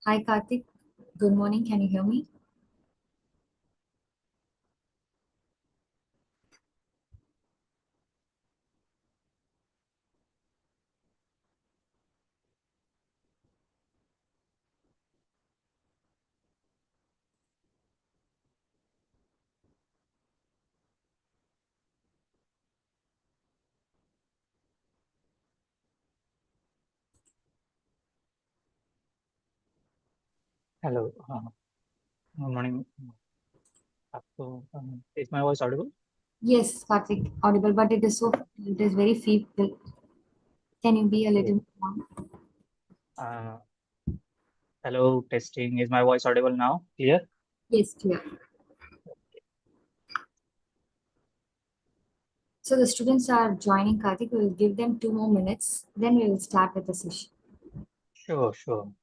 Hi Karthik, good morning. Can you hear me? Hello. Good morning. Is my voice audible? Yes, Karthik, audible, but it is very feeble. Can you be a Okay. little more? Uh, Hello, testing. Is my voice audible now? Clear? Yes, clear. So the students are joining Karthik. We will give them 2 more minutes. Then we will start with the session. Sure, sure.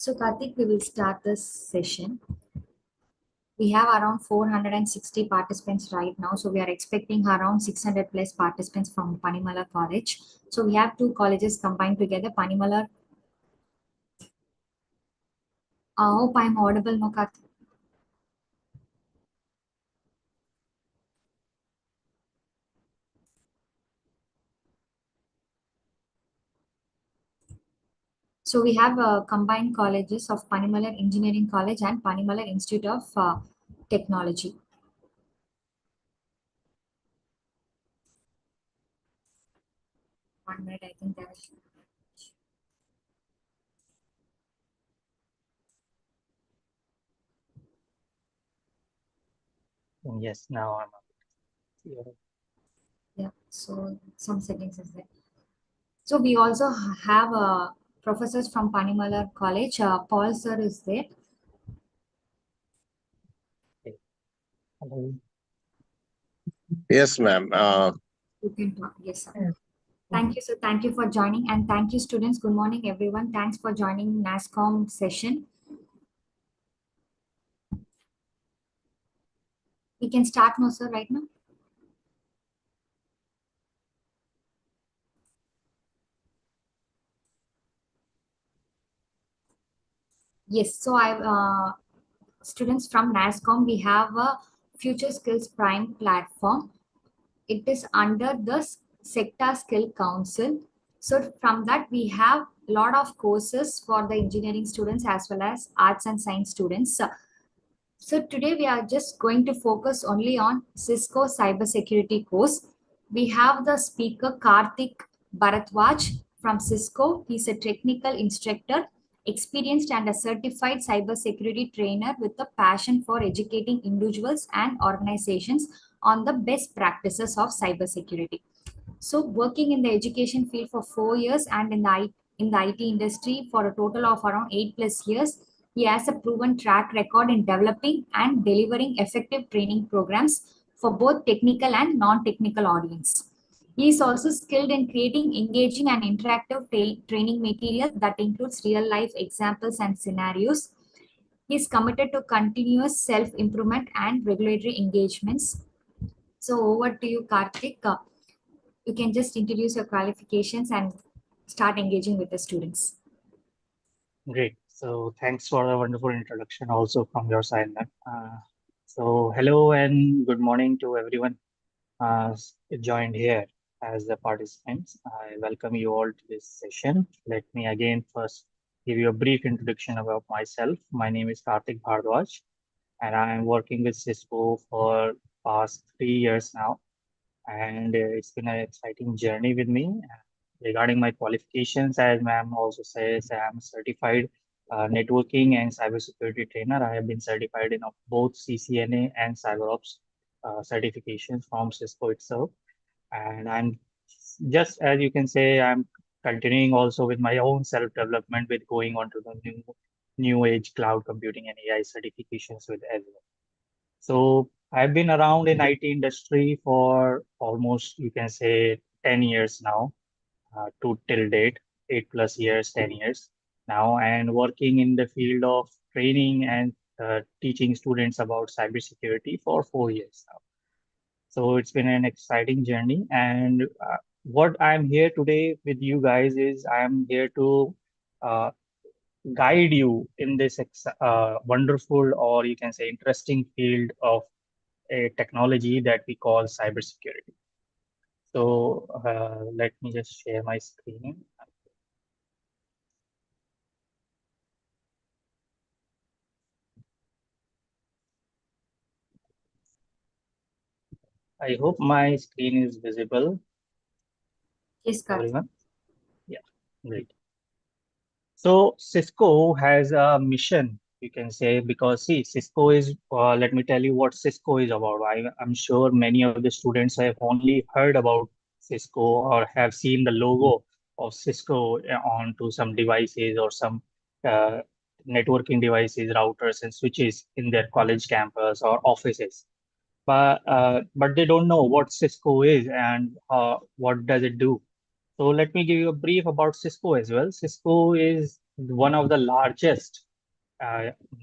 So, Karthik, we will start this session. We have around 460 participants right now. So, we are expecting around 600 plus participants from Panimalar College. So, we have two colleges combined together. Panimalar, I hope I'm audible, no, Karthik? So, we have combined colleges of Panimalar Engineering College and Panimalar Institute of Technology. One minute, I think there is. Yes, now I'm here. Yeah, so some settings is there. So we also have professors from Panimalar College. Paul sir is there. Okay. Hello. Yes, ma'am. You can talk. Yes, sir. Thank you, sir. Thank you for joining, and thank you, students. Good morning, everyone. Thanks for joining NASCOM session. We can start now, sir. Right now. Yes. So I students from NASCOM. We have a Future Skills Prime platform. It is under the Sector Skill Council. So from that, we have a lot of courses for the engineering students as well as arts and science students. So today we are just going to focus only on Cisco cybersecurity course. We have the speaker Karthik Bharatwaj from Cisco. He's a technical instructor, experienced and a certified cybersecurity trainer with a passion for educating individuals and organizations on the best practices of cybersecurity. So working in the education field for 4 years and in the IT industry for a total of around 8 plus years, he has a proven track record in developing and delivering effective training programs for both technical and non-technical audience. He is also skilled in creating engaging and interactive training material that includes real life examples and scenarios. He is committed to continuous self improvement and regulatory engagements. So over to you, Karthik. You can just introduce your qualifications and start engaging with the students. Great. So thanks for a wonderful introduction also from your side, ma'am. So hello and good morning to everyone joined here as the participants. I welcome you all to this session. Let me again first give you a brief introduction about myself. My name is Karthik Bhardwaj, and I am working with Cisco for past 3 years now. And it's been an exciting journey with me. Regarding my qualifications, as ma'am also says, I am a certified networking and cybersecurity trainer. I have been certified in both CCNA and CyberOps certifications from Cisco itself. And I'm just, as you can say, I'm continuing also with my own self-development with going on to the new age cloud computing and AI certifications with as well. So I've been around in IT industry for almost, you can say, 10 years now, to till date, 8 plus years, 10 years now, and working in the field of training and teaching students about cybersecurity for 4 years now. So it's been an exciting journey. And what I'm here today with you guys is I'm here to uh, guide you in this wonderful, or you can say interesting field of a technology that we call cybersecurity. So let me just share my screen. I hope my screen is visible, Yes, Karthik. everyone. Yeah, great. So Cisco has a mission, you can say, because see, Cisco is, let me tell you what Cisco is about. I'm sure many of the students have only heard about Cisco or have seen the logo of Cisco onto some devices or some uh, networking devices, routers and switches in their college campus or offices. But they don't know what Cisco is and what does it do. So let me give you a brief about Cisco as well. Cisco is one of the largest,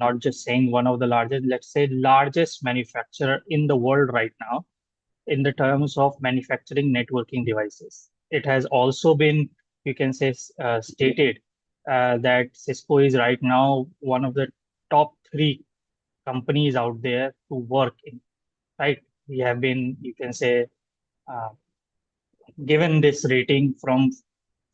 not just saying one of the largest, let's say largest manufacturer in the world right now in the terms of manufacturing networking devices. It has also been, you can say, stated that Cisco is right now one of the top three companies out there to work in, right? We have been, you can say, uh, given this rating from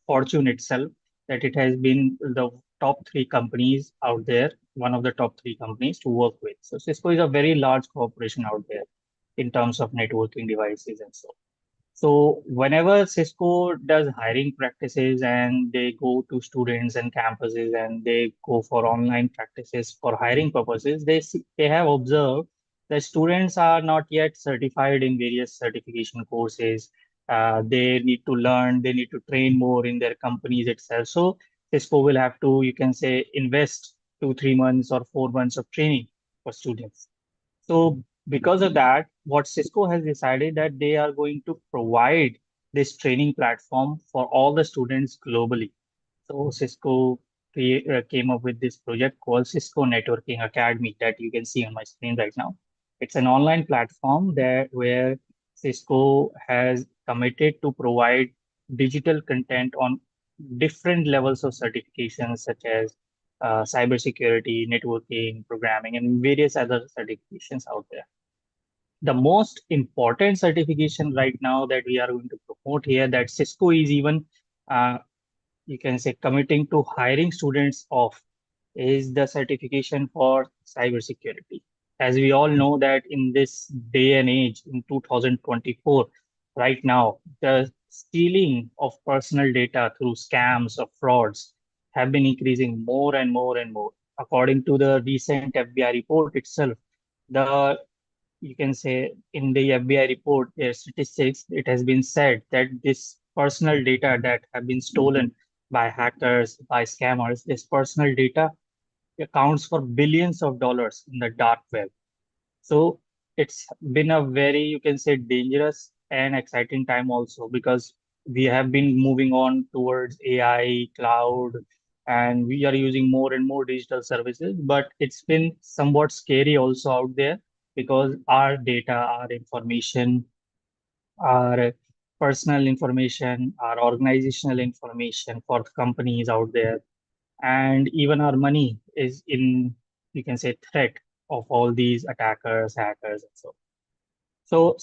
Fortune itself, that it has been the top three companies out there, one of the top three companies to work with. So Cisco is a very large corporation out there in terms of networking devices and so. So whenever Cisco does hiring practices and they go to students and campuses and they go for online practices for hiring purposes, they have observed that students are not yet certified in various certification courses. They need to learn, they need to train more in their companies itself. So Cisco will have to, you can say, invest 2, 3 months or 4 months of training for students. So because of that, what Cisco has decided that they are going to provide this training platform for all the students globally. So Cisco came up with this project called Cisco Networking Academy that you can see on my screen right now. It's an online platform that where Cisco has committed to provide digital content on different levels of certifications such as cybersecurity, networking, programming, and various other certifications out there. The most important certification right now that we are going to promote here that Cisco is even uh, you can say committing to hiring students of is the certification for cybersecurity. As we all know that in this day and age in 2024, right now, the stealing of personal data through scams or frauds have been increasing more and more and more. According to the recent FBI report itself, the you can say in the FBI report, their statistics, it has been said that this personal data that have been stolen by hackers, by scammers, this personal data accounts for billions of dollars in the dark web. So it's been a very, you can say, dangerous and exciting time also because we have been moving on towards AI, cloud, and we are using more and more digital services. But it's been somewhat scary also out there because our data, our information, our personal information, our organizational information for companies out there, and even our money is in, you can say, threat of all these attackers, hackers, and so. So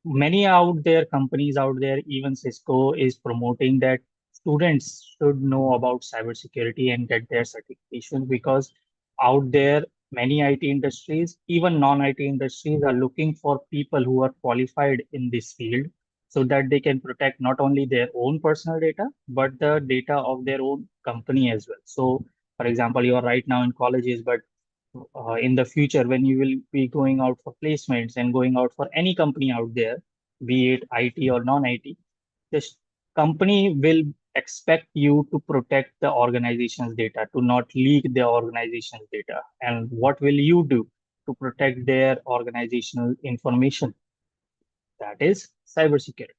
many out there, companies out there, even Cisco is promoting that students should know about cybersecurity and get their certification because out there, many IT industries, even non-IT industries are looking for people who are qualified in this field so that they can protect not only their own personal data, but the data of their own company as well. So, for example, you are right now in colleges, but in the future when you will be going out for placements and going out for any company out there, be it IT or non-IT, this company will expect you to protect the organization's data, to not leak the organization's data. And what will you do to protect their organizational information? That is cybersecurity.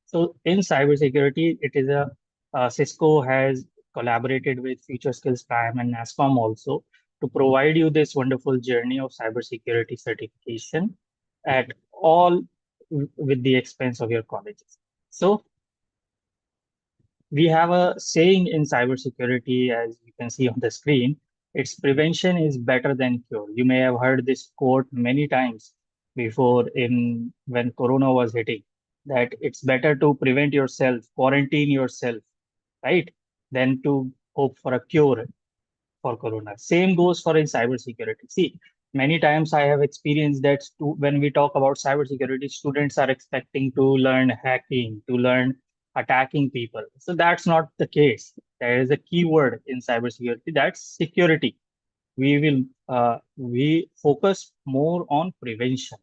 So in cybersecurity, it is a Cisco has collaborated with Future Skills Prime and NASCOM also to provide you this wonderful journey of cybersecurity certification at all with the expense of your colleges. So we have a saying in cybersecurity, as you can see on the screen, it's prevention is better than cure. You may have heard this quote many times before in when Corona was hitting, that it's better to prevent yourself, quarantine yourself, right, than to hope for a cure for Corona. Same goes for in cybersecurity. See, many times I have experienced that when we talk about cybersecurity, students are expecting to learn hacking, to learn attacking people. So that's not the case. There is a key word in cybersecurity, that's security. We focus more on prevention.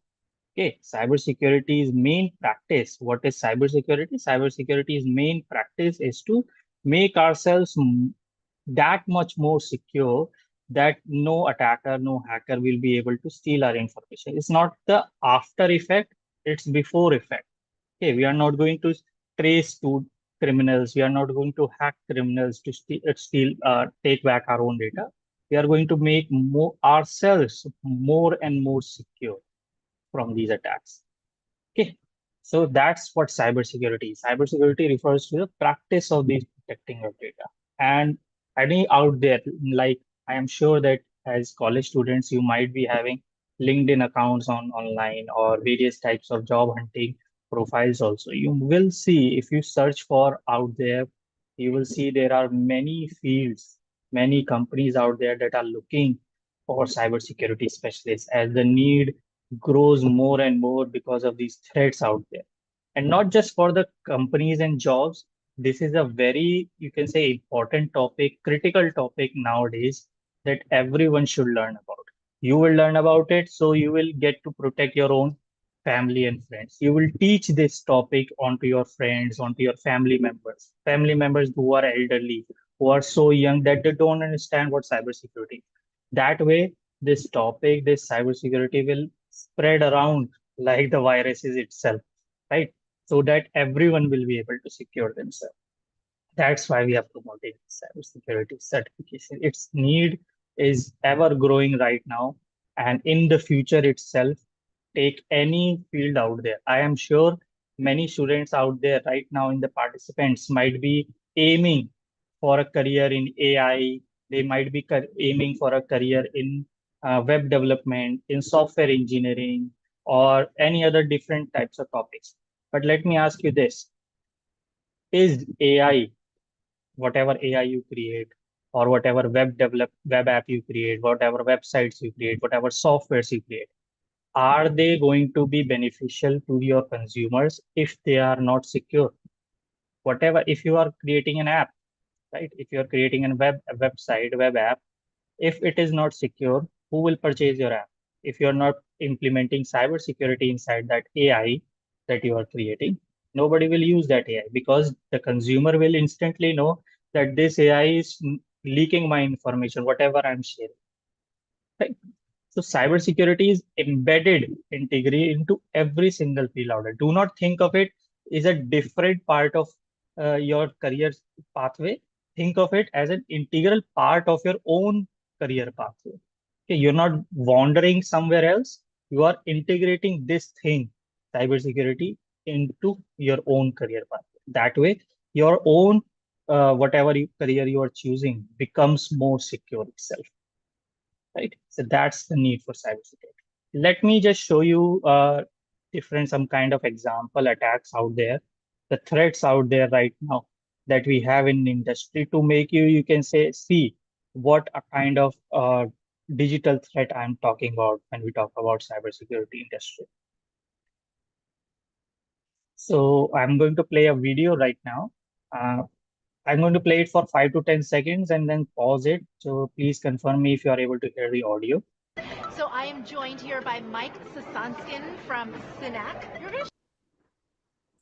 Okay, cybersecurity's main practice. What is cybersecurity? Cybersecurity's main practice is to make ourselves that much more secure that no attacker, no hacker will be able to steal our information. It's not the after effect, it's before effect. Okay, we are not going to trace to criminals. We are not going to hack criminals to take back our own data. We are going to make ourselves more and more secure from these attacks. Okay, so that's what cybersecurity is. Cybersecurity refers to the practice of these protecting your data. And any out there, like I am sure that as college students, you might be having LinkedIn accounts online or various types of job hunting profiles also. You will see if you search for out there, you will see there are many fields, many companies out there that are looking for cybersecurity specialists as the need grows more and more because of these threats out there. And not just for the companies and jobs, this is a very, you can say, important topic, critical topic nowadays that everyone should learn about. You will learn about it, so you will get to protect your own family and friends. You will teach this topic onto your friends, onto your family members who are elderly, who are so young that they don't understand what cybersecurity. That way, this topic, this cybersecurity will spread around like the viruses itself, right? So that everyone will be able to secure themselves. That's why we are promoting cybersecurity certification. Its need is ever growing right now. And in the future itself, take any field out there. I am sure many students out there right now in the participants might be aiming for a career in AI. They might be aiming for a career in web development, in software engineering, or any other different types of topics. But let me ask you this. Is AI, whatever AI you create, or whatever web app you create, whatever websites you create, whatever softwares you create, are they going to be beneficial to your consumers if they are not secure? Whatever, if you are creating an app, right? If you are creating a website, web app, if it is not secure, who will purchase your app? If you're not implementing cybersecurity inside that AI that you are creating, nobody will use that AI because the consumer will instantly know that this AI is leaking my information, whatever I'm sharing. Right? So cybersecurity is embedded integrally into every single field out there. Do not think of it as a different part of your career pathway. Think of it as an integral part of your own career pathway. Okay, you're not wandering somewhere else. You are integrating this thing, cybersecurity, into your own career pathway. That way, your own whatever career you are choosing becomes more secure itself, right? So that's the need for cybersecurity. Let me just show you different some kind of example attacks out there, the threats out there right now that we have in the industry to make you can say see what a kind of digital threat I'm talking about when we talk about cybersecurity industry. So I'm going to play a video right now. I'm going to play it for 5 to 10 seconds and then pause it. So please confirm me if you are able to hear the audio. So I am joined here by Mike Sasanskin from SINAC.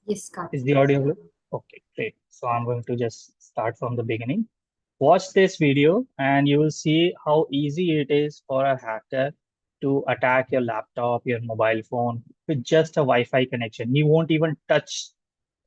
Yes, Karthik. Is the audio good? Okay, great. So I'm going to just start from the beginning. Watch this video and you will see how easy it is for a hacker to attack your laptop, your mobile phone with just a Wi-Fi connection. He won't even touch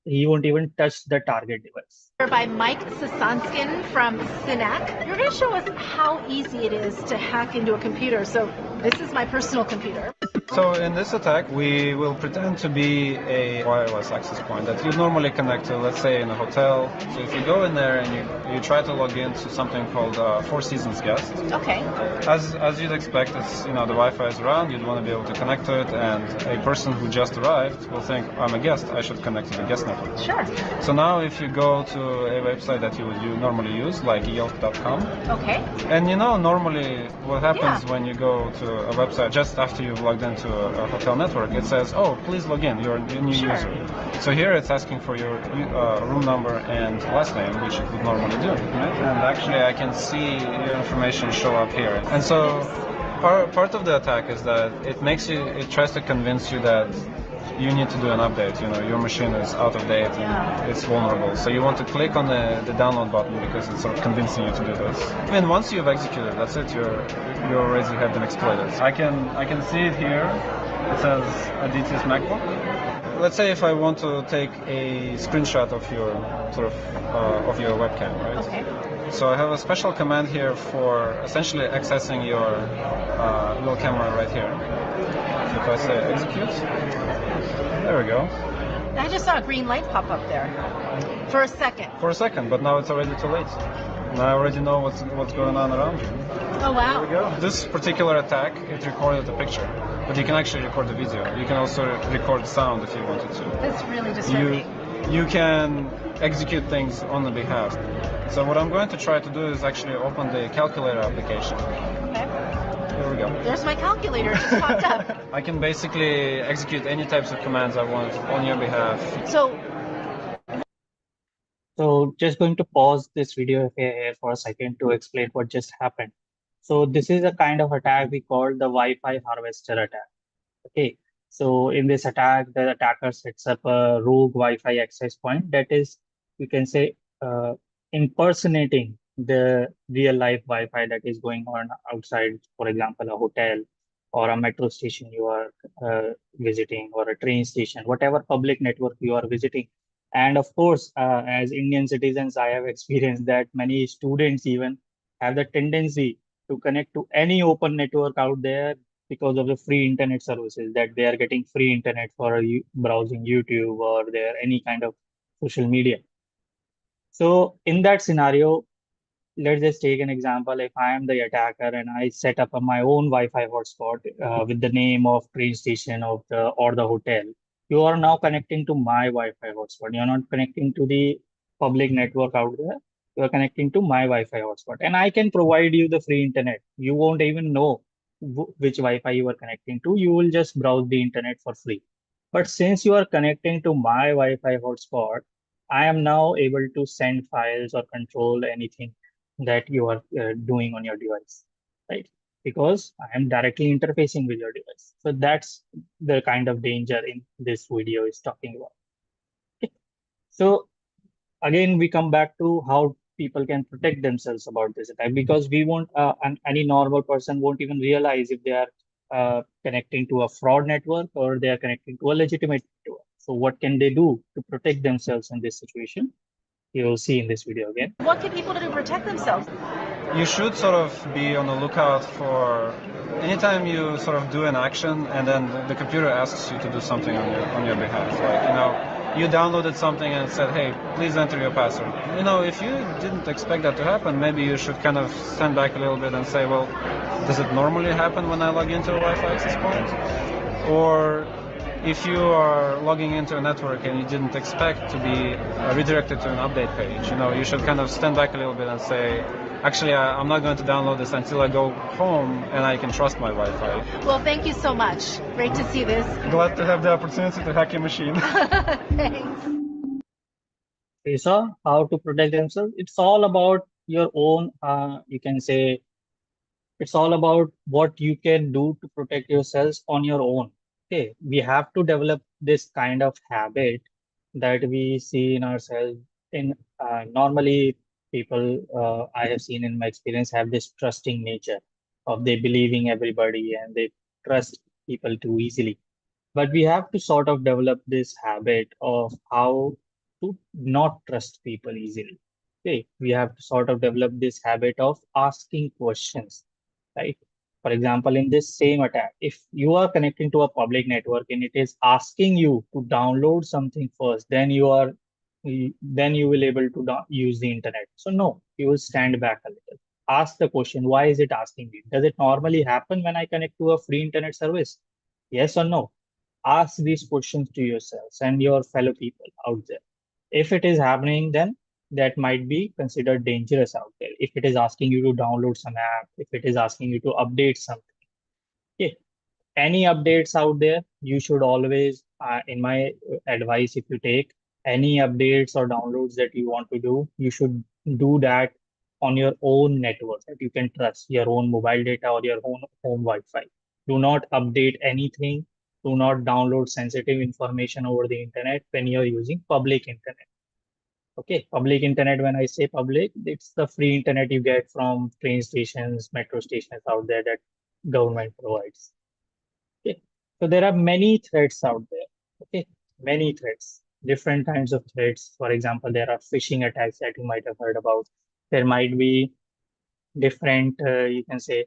the target device. Here by Mike Sasanskin from SINAC. You're going to show us how easy it is to hack into a computer. So this is my personal computer. So in this attack, we will pretend to be a wireless access point that you normally connect to, let's say, in a hotel. So if you go in there and you try to log into something called Four Seasons Guest. Okay. As you'd expect, it's, the Wi-Fi is around, you'd want to be able to connect to it, and a person who just arrived will think, I'm a guest, I should connect to the guest network. Sure. So now if you go to a website that you normally use, like Yelp.com. Okay. And normally what happens when you go to a website just after you've logged into a hotel network, it says, oh, please log in, you're a new user. So here it's asking for your room number and last name, which it would normally do. Right? And actually I can see your information show up here. And so part of the attack is that it tries to convince you that you need to do an update. Your machine is out of date and it's vulnerable. So you want to click on the download button because it's sort of convincing you to do this. And once you've executed, that's it. You already have been exploited. I can see it here. It says Aditya's MacBook. let's say if I want to take a screenshot of your of your webcam, right? Okay. So I have a special command here for essentially accessing your little camera right here. So if I say execute, there we go. I just saw a green light pop up there for a second. For a second, but now it's already too late. And I already know what's going on around you. Oh, wow. There we go. This particular attack, it recorded the picture, but you can actually record the video. You can also record sound if you wanted to. That's really disturbing. You can execute things on the behalf. So what I'm going to try to do is actually open the calculator application. Okay. Here we go. There's my calculator. It just popped up. I can basically execute any types of commands I want on your behalf. So just going to pause this video here for a second to explain what just happened. So this is a kind of attack we call the Wi-Fi harvester attack. Okay. So in this attack, the attacker sets up a rogue Wi-Fi access point that is, you can say, impersonating the real life Wi-Fi that is going on outside, for example, a hotel or a metro station you are visiting, or a train station, whatever public network you are visiting. And of course, as Indian citizens, I have experienced that many students even have the tendency to connect to any open network out there because of the free internet services, that they are getting free internet for browsing YouTube or their any kind of social media. So in that scenario, let's just take an example. If I am the attacker and I set up my own Wi-Fi hotspot with the name of train station of the hotel, you are now connecting to my Wi-Fi hotspot. You're not connecting to the public network out there. You are connecting to my Wi-Fi hotspot, and I can provide you the free internet. You won't even know which Wi-Fi you are connecting to. You will just browse the internet for free. But since you are connecting to my Wi-Fi hotspot, I am now able to send files or control anything that you are doing on your device, right? Because I am directly interfacing with your device. So that's the kind of danger in this video is talking about. Okay. So again, we come back to how people can protect themselves about this attack, because we won't, any normal person won't even realize if they are connecting to a fraud network or they are connecting to a legitimate network. So what can they do to protect themselves in this situation? You'll see in this video again. What can people do to protect themselves? You should sort of be on the lookout for anytime you sort of do an action and then the computer asks you to do something on your behalf. Like, you know, you downloaded something and said, hey, please enter your password. You know, if you didn't expect that to happen, maybe you should kind of stand back a little bit and say, well, does it normally happen when I log into a Wi-Fi access point? Or if you are logging into a network and you didn't expect to be redirected to an update page, you know, you should kind of stand back a little bit and say, actually, I'm not going to download this until I go home and I can trust my Wi-Fi. Well, thank you so much. Great to see this. Glad to have the opportunity to hack your machine. Thanks. You saw how to protect themselves. It's all about your own, you can say, it's all about what you can do to protect yourselves on your own. Okay, we have to develop this kind of habit that we see in ourselves. In normally, people I have seen in my experience have this trusting nature of they believing everybody and they trust people too easily. But we have to sort of develop this habit of how to not trust people easily. Okay, we have to sort of develop this habit of asking questions, right? For example, in this same attack, if you are connecting to a public network and it is asking you to download something first, then you will able to use the internet. So no, you will stand back a little. Ask the question, why is it asking me? Does it normally happen when I connect to a free internet service? Yes or no? Ask these questions to yourselves and your fellow people out there. If it is happening, then that might be considered dangerous out there. If it is asking you to download some app, if it is asking you to update something, okay, any updates out there, you should always, in my advice, if you take any updates or downloads that you want to do, you should do that on your own network that you can trust, your own mobile data or your own home Wi-Fi. Do not update anything. Do not download sensitive information over the internet when you're using public internet. Okay, public internet, when I say public, it's the free internet you get from train stations, metro stations out there that government provides. Okay, so there are many threats out there. Okay, many threats, different kinds of threats. For example, there are phishing attacks that you might have heard about. There might be different, you can say,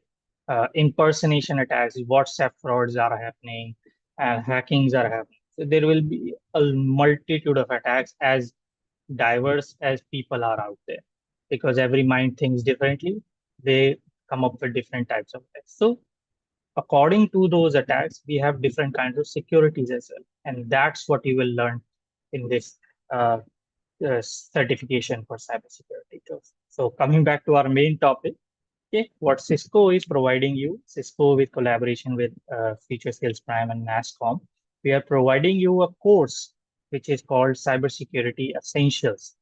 impersonation attacks, WhatsApp frauds are happening, hackings are happening. So there will be a multitude of attacks as diverse as people are out there, because every mind thinks differently. They come up with different types of attacks. So according to those attacks, we have different kinds of securities as well. And that's what you will learn in this uh, certification for cybersecurity. So coming back to our main topic, okay, what Cisco is providing you, Cisco with collaboration with Future Skills Prime and NASCOM, we are providing you a course which is called Cybersecurity Essentials.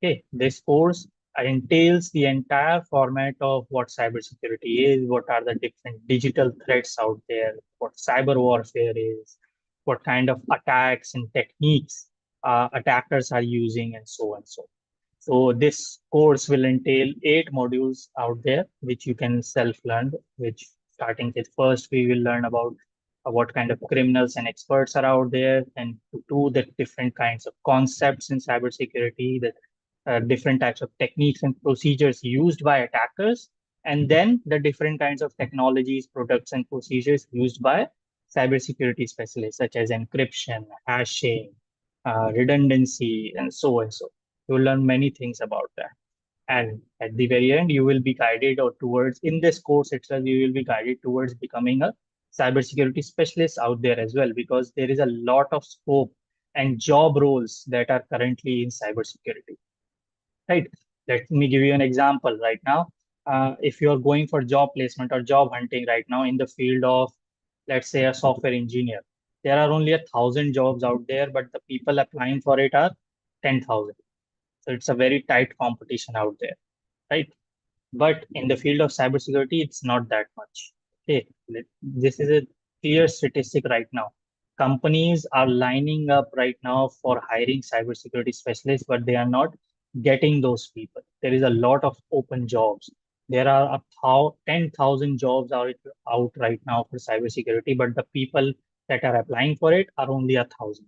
Okay, this course entails the entire format of what cybersecurity is, what are the different digital threats out there, what cyber warfare is, what kind of attacks and techniques attackers are using, and so on and so on. So this course will entail 8 modules out there, which you can self-learn, which starting with first, we will learn about what kind of criminals and experts are out there, and to do the different kinds of concepts in cybersecurity, the different types of techniques and procedures used by attackers, and then the different kinds of technologies, products, and procedures used by cybersecurity specialists, such as encryption, hashing, redundancy, and so and so. You'll learn many things about that. And at the very end, you will be guided or towards, in this course itself, you will be guided towards becoming a cybersecurity specialist out there as well, because there is a lot of scope and job roles that are currently in cybersecurity, right? Let me give you an example right now. If you're going for job placement or job hunting right now in the field of, let's say, a software engineer, there are only 1,000 jobs out there, but the people applying for it are 10,000. So it's a very tight competition out there, right? But in the field of cybersecurity, it's not that much. Okay, this is a clear statistic right now. Companies are lining up right now for hiring cybersecurity specialists, but they are not getting those people. There is a lot of open jobs. There are 10,000 jobs out right now for cybersecurity, but the people that are applying for it are only 1,000.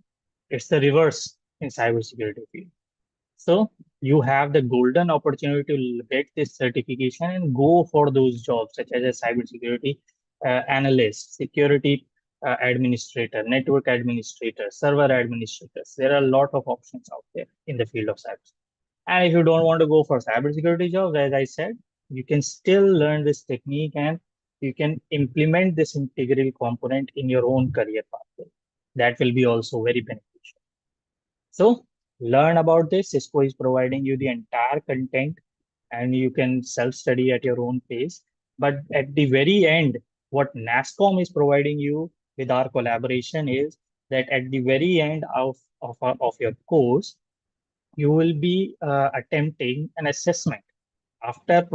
It's the reverse in cybersecurity field. So you have the golden opportunity to get this certification and go for those jobs, such as a cybersecurity analyst, security administrator, network administrator, server administrators. There are a lot of options out there in the field of cybersecurity. And if you don't want to go for cybersecurity jobs, as I said, you can still learn this technique and you can implement this integral component in your own career pathway. That will be also very beneficial. So learn about this. Cisco is providing you the entire content and you can self-study at your own pace. But at the very end, what NASCOM is providing you with our collaboration is that at the very end of your course, you will be attempting an assessment after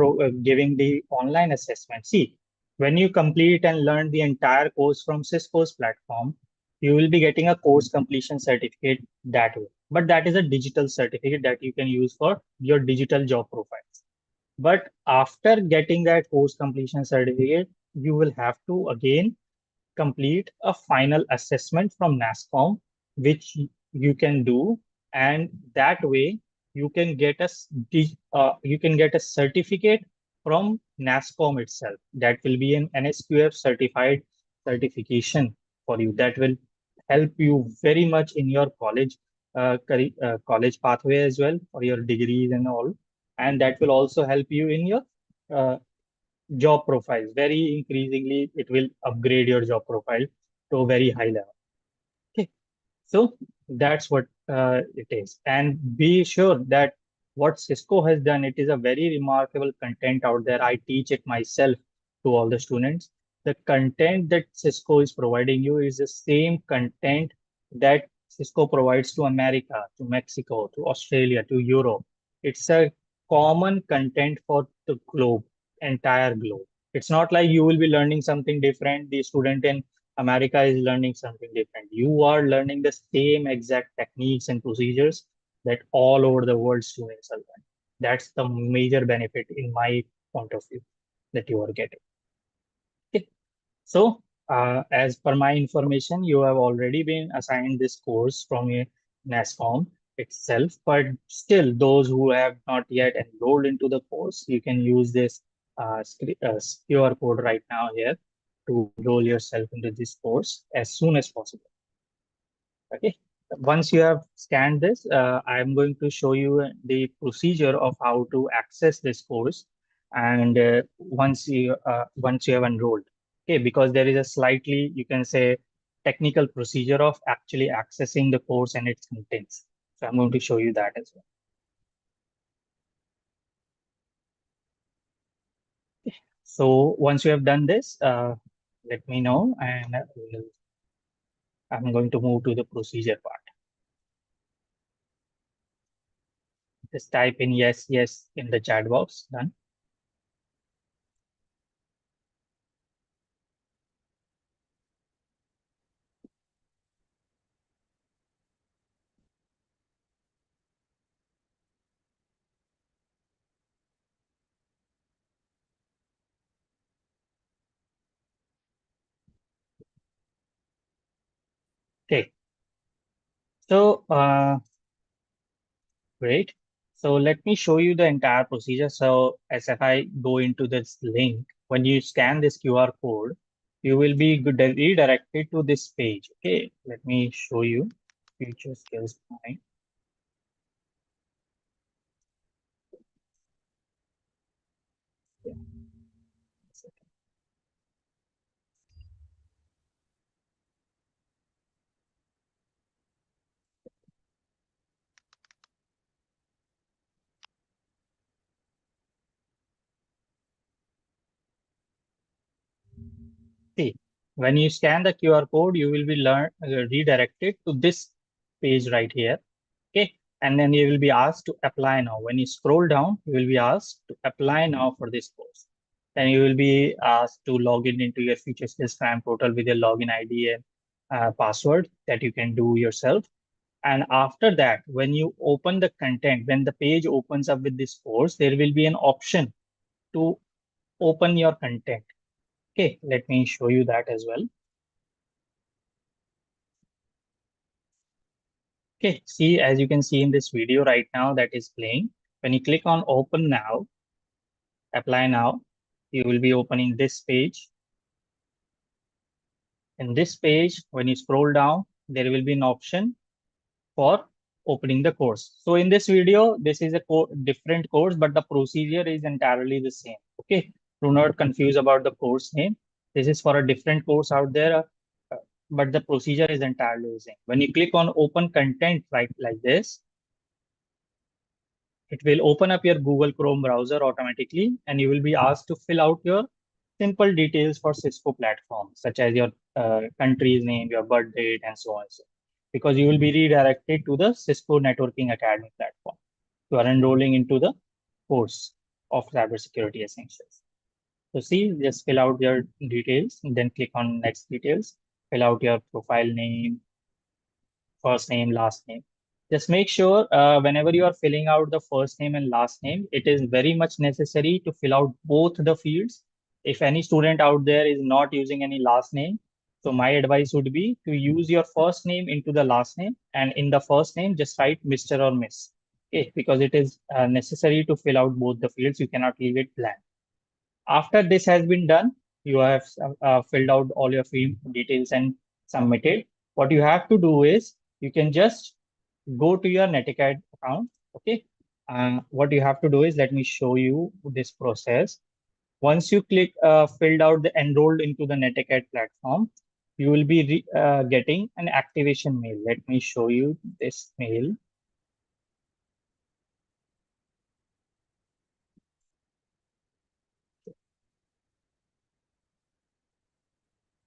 giving the online assessment. See, when you complete and learn the entire course from Cisco's platform, you will be getting a course completion certificate that way. But that is a digital certificate that you can use for your digital job profiles. But after getting that course completion certificate, you will have to again complete a final assessment from NASCOM, which you can do, and that way you can get a certificate from NASCOM itself. That will be an NSQF certified certification for you. That will help you very much in your college pathway as well for your degrees and all, and that will also help you in your uh, job profiles. Very increasingly, it will upgrade your job profile to a very high level. Okay, so that's what it is. And be sure that what Cisco has done, it is a very remarkable content out there. I teach it myself to all the students. The content that Cisco is providing you is the same content that Cisco provides to America, to Mexico, to Australia, to Europe. It's a common content for the globe, entire globe. It's not like you will be learning something different. The student in America is learning something different. You are learning the same exact techniques and procedures that all over the world students are learning. That's the major benefit in my point of view that you are getting. Okay. So As per my information, you have already been assigned this course from a NASCOM itself, but still those who have not yet enrolled into the course, you can use this QR code right now here to enroll yourself into this course as soon as possible. Okay. Once you have scanned this, I'm going to show you the procedure of how to access this course. And once you have enrolled, okay, because there is a slightly, you can say, technical procedure of actually accessing the course and its contents. So I'm going to show you that as well. So once you have done this, let me know, and I'm going to move to the procedure part. Just type in yes, yes in the chat box. Done. Okay. So great. So let me show you the entire procedure. So as if I go into this link, when you scan this QR code, you will be redirected to this page. Okay, let me show you future skills point. Yeah. See, when you scan the QR code, you will be redirected to this page right here. Okay, and then you will be asked to apply now. When you scroll down, you will be asked to apply now for this course. Then you will be asked to log in into your Future Skills Prime portal with your login ID and password that you can do yourself. And after that, when you open the content, when the page opens up with this course, there will be an option to open your content. Okay, let me show you that as well. Okay, see, as you can see in this video right now that is playing, when you click on open now, apply now, you will be opening this page. In this page, when you scroll down, there will be an option for opening the course. So in this video, this is a different course, but the procedure is entirely the same. Okay, do not confuse about the course name. This is for a different course out there, but the procedure is entirely the same. When you click on open content right like this, it will open up your Google Chrome browser automatically, and you will be asked to fill out your simple details for Cisco platform, such as your country's name, your birth date, and so on and so on. Because you will be redirected to the Cisco Networking Academy platform. You are enrolling into the course of Cybersecurity Essentials. So see, just fill out your details, and then click on Next Details. Fill out your profile name, first name, last name. Just make sure whenever you are filling out the first name and last name, it is very much necessary to fill out both the fields. If any student out there is not using any last name, so my advice would be to use your first name into the last name, and in the first name, just write Mr. or Miss. Okay, because it is necessary to fill out both the fields. You cannot leave it blank. After this has been done, you have filled out all your field details and submitted. What you have to do is you can just go to your Netacad account. Okay. What you have to do is, let me show you this process. Once you click filled out the enrolled into the Netacad platform, you will be getting an activation mail. Let me show you this mail.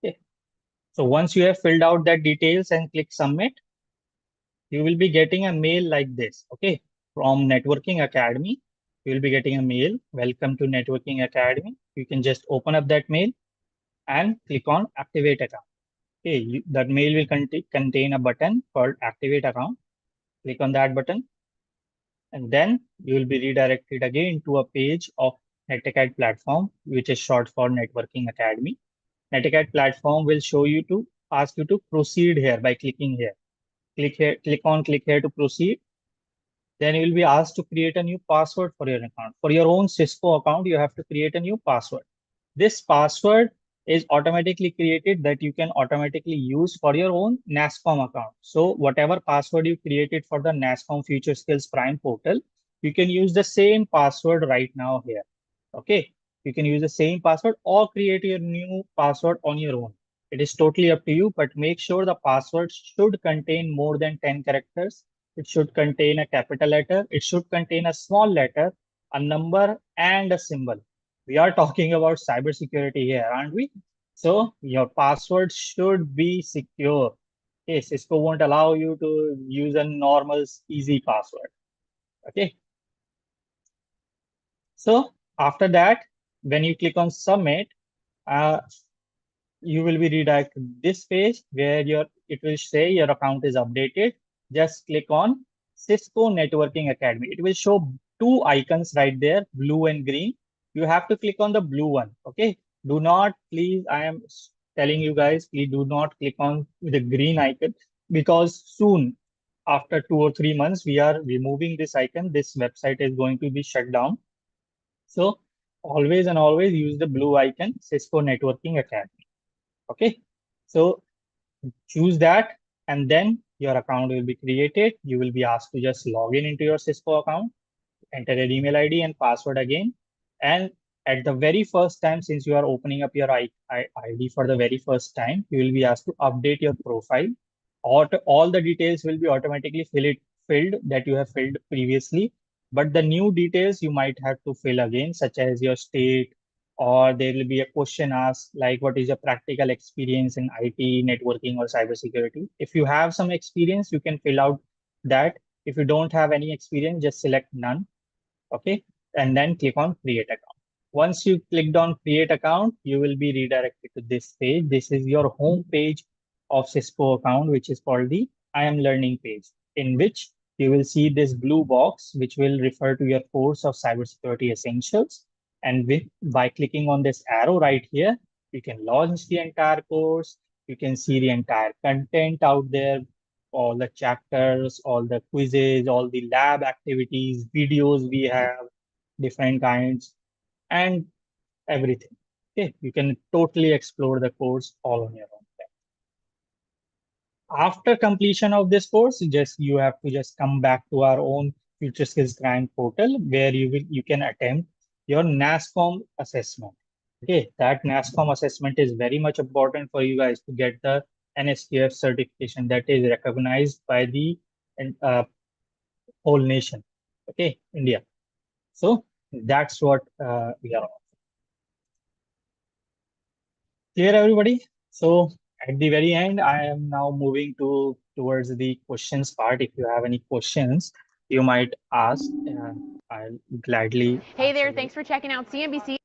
Okay. So once you have filled out that details and click submit, you will be getting a mail like this. Okay. From Networking Academy, you will be getting a mail. Welcome to Networking Academy. You can just open up that mail and click on activate account. Okay, that mail will contain a button called activate account. Click on that button, and then you will be redirected again to a page of NetAcad platform, which is short for Networking Academy. Netacad platform will ask you to proceed here by clicking here. Click here, click here to proceed. Then you will be asked to create a new password for your account. For your own Cisco account, you have to create a new password. This password is automatically created that you can automatically use for your own NASCOM account. So whatever password you created for the NASCOM Future Skills Prime portal, you can use the same password right now here. Okay, you can use the same password or create your new password on your own. It is totally up to you, but make sure the password should contain more than 10 characters. It should contain a capital letter. It should contain a small letter, a number, and a symbol. We are talking about cybersecurity here, aren't we? So your password should be secure. Okay, Cisco won't allow you to use a normal, easy password. Okay. So after that, when you click on submit, uh, you will be redirected to this page where it will say your account is updated. Just click on Cisco Networking Academy. It will show two icons right there, blue and green. You have to click on the blue one. Okay. Do not, please, I am telling you guys, please do not click on the green icon because soon, after 2 or 3 months, we are removing this icon. This website is going to be shut down. So always and always use the blue icon, Cisco Networking Academy. Okay. So choose that and then your account will be created. You will be asked to just log in into your Cisco account, enter your email ID and password again. And at the very first time, since you are opening up your ID for the very first time, you will be asked to update your profile. All the details will be automatically filled that you have filled previously. But the new details you might have to fill again, such as your state, or there will be a question asked like, what is your practical experience in IT, networking, or cybersecurity? If you have some experience, you can fill out that. If you don't have any experience, just select none. Okay, and then click on create account. Once you clicked on create account, you will be redirected to this page. This is your home page of Cisco account, which is called the I am learning page, in which you will see this blue box, which will refer to your course of cybersecurity essentials. And by clicking on this arrow right here, you can launch the entire course. You can see the entire content out there, all the chapters, all the quizzes, all the lab activities, videos we have, different kinds, and everything. Okay, you can totally explore the course all on your own. After completion of this course, you have to just come back to our own Future Skills Grant portal where you can attempt your NASCOM assessment. Okay, that NASCOM assessment is very much important for you guys to get the NSQF certification that is recognized by the whole nation. Okay, India. So that's what we are on. Clear, everybody? So at the very end, I am now moving towards the questions part. If you have any questions, you might ask. I'll gladly. Hey there, thanks for checking out CNBC.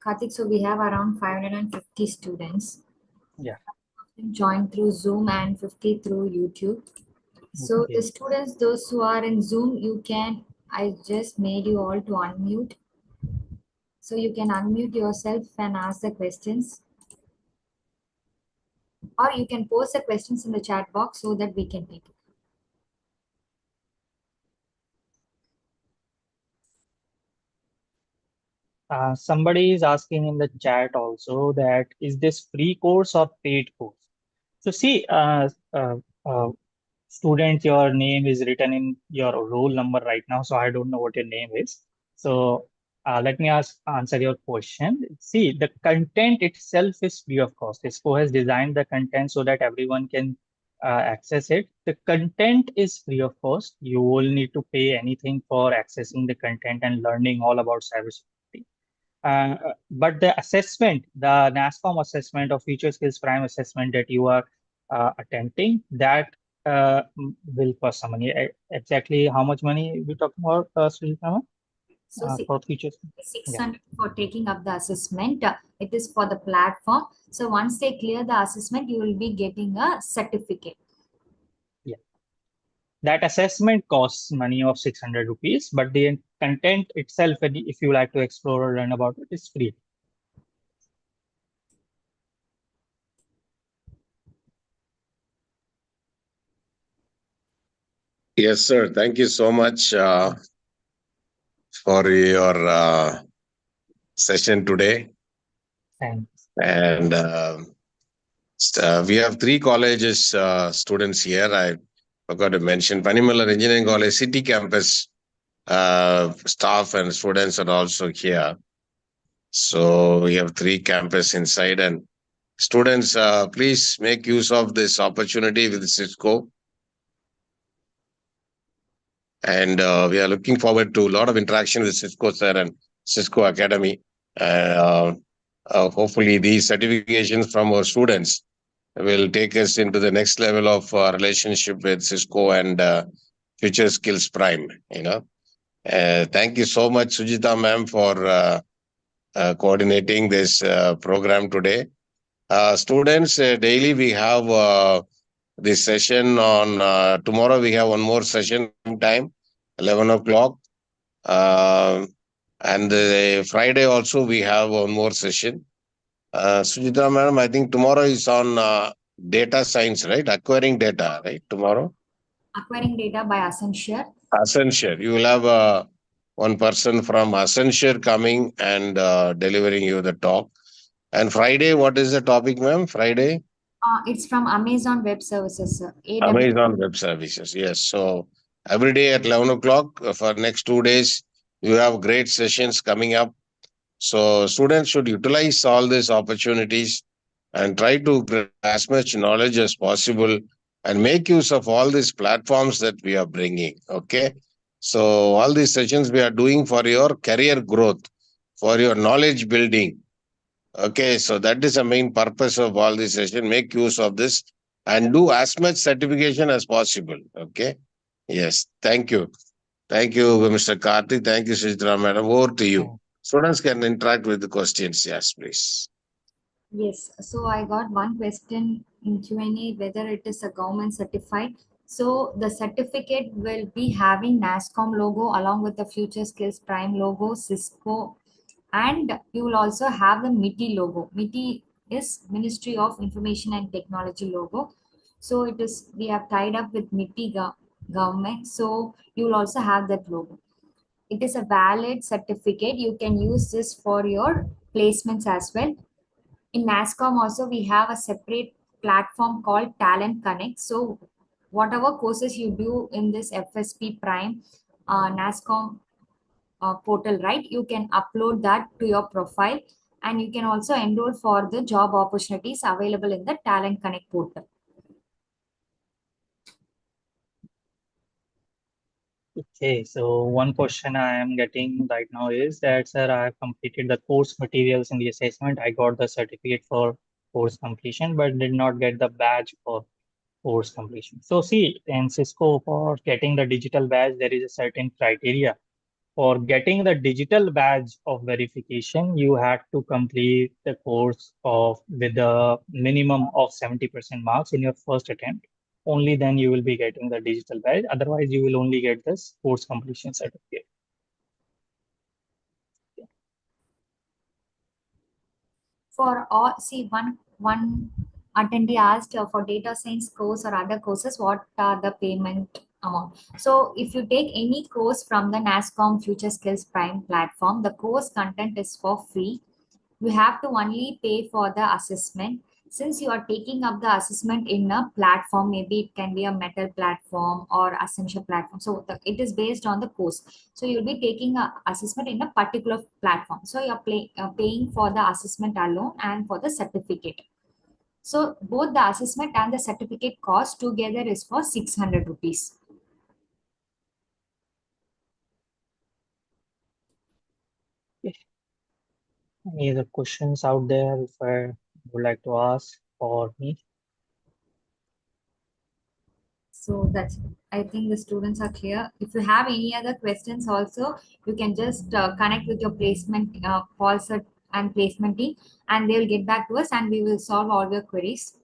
Karthik, so we have around 550 students. Yeah. Joined through Zoom and 50 through YouTube. So Okay. the students, those who are in Zoom, I just made you all to unmute. So you can unmute yourself and ask the questions. Or you can post the questions in the chat box so that we can take it. Somebody is asking in the chat also that is this free course or paid course? So see, student, your name is written in your roll number right now, so I don't know what your name is. So let me answer your question. See, the content itself is free of cost. Cisco has designed the content so that everyone can access it. The content is free of cost. You will need to pay anything for accessing the content and learning all about cybersecurity. But the assessment, the NASCOM assessment or Future Skills Prime assessment that you are attempting, that will cost some money. Exactly how much money we talking about, Srijama? So For Future 600 for taking up the assessment. It is for the platform. So once they clear the assessment, you will be getting a certificate. Yeah. That assessment costs money of 600 rupees, but the content itself, if you like to explore or learn about it, is free. Yes, sir. Thank you so much for your session today. Thanks. And we have three colleges students here. I forgot to mention Panimalar Engineering College City Campus staff and students are also here. So we have three campus inside, and students, please make use of this opportunity with Cisco. And we are looking forward to a lot of interaction with Cisco, sir, and Cisco Academy. Hopefully, these certifications from our students will take us into the next level of relationship with Cisco and Future Skills Prime. Thank you so much, Sujita ma'am, for coordinating this program today. Students, daily we have this session on tomorrow. We have one more session time, 11 o'clock. And Friday also we have one more session. Sujita madam, I think tomorrow is on data science, right? Acquiring data, right? Tomorrow? Acquiring data by Accenture. Accenture. You will have one person from Accenture coming and delivering you the talk. And Friday, what is the topic, ma'am? Friday? It's from Amazon Web Services, sir. AWS. Amazon Web Services. Yes. So every day at 11 o'clock for next 2 days, you have great sessions coming up. So students should utilize all these opportunities and try to grab as much knowledge as possible and make use of all these platforms that we are bringing. Okay. So all these sessions we are doing for your career growth, for your knowledge building. Okay. So that is the main purpose of all this session. Make use of this and do as much certification as possible. Okay. Yes. Thank you. Thank you, Mr. Karthik. Thank you, Sujitra madam. Over to you. Students can interact with the questions. Yes, please. Yes, so I got one question in Q&A whether it is a government certified. So the certificate will be having NASCOM logo along with the Future Skills Prime logo, Cisco, and you will also have the MITI logo. MITI is Ministry of Information and Technology logo. So it is, we have tied up with MITI government. So you will also have that logo. It is a valid certificate. You can use this for your placements as well. In NASCOM also we have a separate platform called Talent Connect. So whatever courses you do in this FSP Prime NASCOM portal, right, you can upload that to your profile and you can also enroll for the job opportunities available in the Talent Connect portal. Okay, so one question I am getting right now is that, sir, I have completed the course materials in the assessment. I got the certificate for course completion, but did not get the badge for course completion. So see, in Cisco, for getting the digital badge, there is a certain criteria. For getting the digital badge of verification, you had to complete the course of with a minimum of 70% marks in your first attempt. Only then you will be getting the digital badge. Otherwise, you will only get this course completion certificate. For all, see, one attendee asked for data science course or other courses, what are the payment amount? So if you take any course from the NASCOM Future Skills Prime platform, the course content is for free. You have to only pay for the assessment. Since you are taking up the assessment in a platform, maybe it can be a metal platform or essential platform. So it is based on the course. So you'll be taking a assessment in a particular platform. So you're paying for the assessment alone and for the certificate. So both the assessment and the certificate cost together is for 600 rupees. Any other questions out there if I would like to ask for me? So that's, I think the students are clear. If you have any other questions also, you can just connect with your placement and placement team and they will get back to us and we will solve all your queries.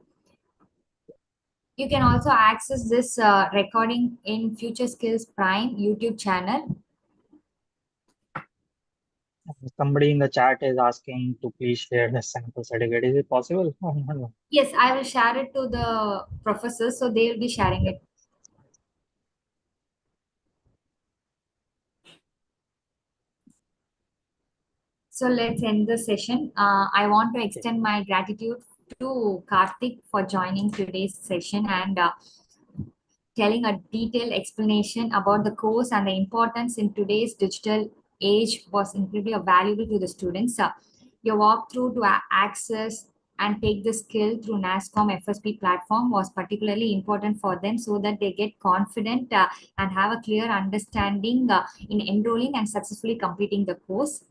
You can also access this recording in Future Skills Prime YouTube channel. somebody in the chat is asking to please share the sample certificate. Is it possible? Yes, I will share it to the professors, so they will be sharing it. So let's end the session. I want to extend my gratitude to Karthik for joining today's session and telling a detailed explanation about the course and the importance in today's digital age was incredibly valuable to the students. Your walkthrough to access and take the skill through NASCOM FSP platform was particularly important for them so that they get confident and have a clear understanding in enrolling and successfully completing the course.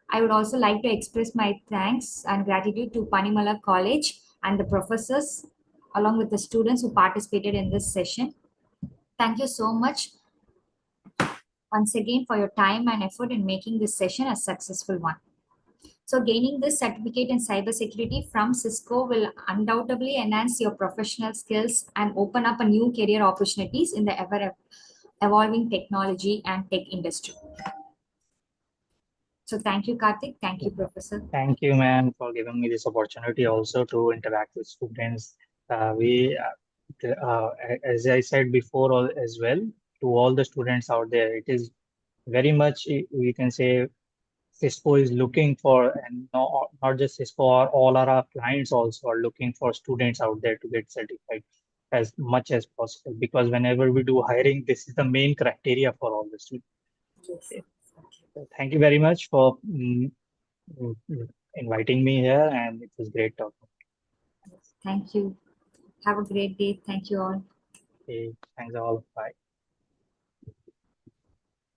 I would also like to express my thanks and gratitude to Panimalar College and the professors along with the students who participated in this session. Thank you so much once again for your time and effort in making this session a successful one. So gaining this certificate in cybersecurity from Cisco will undoubtedly enhance your professional skills and open up a new career opportunities in the ever evolving technology and tech industry. So thank you, Karthik. Thank you, Professor. Thank you, man, for giving me this opportunity also to interact with students. As I said before as well, to all the students out there, it is very much, we can say, Cisco is looking for, and not just Cisco, all our clients also are looking for students out there to get certified as much as possible. Because whenever we do hiring, this is the main criteria for all the students. Yes. Okay. So thank you very much for inviting me here, and it was great talking. Thank you. Have a great day. Thank you all. Okay, thanks all. Bye.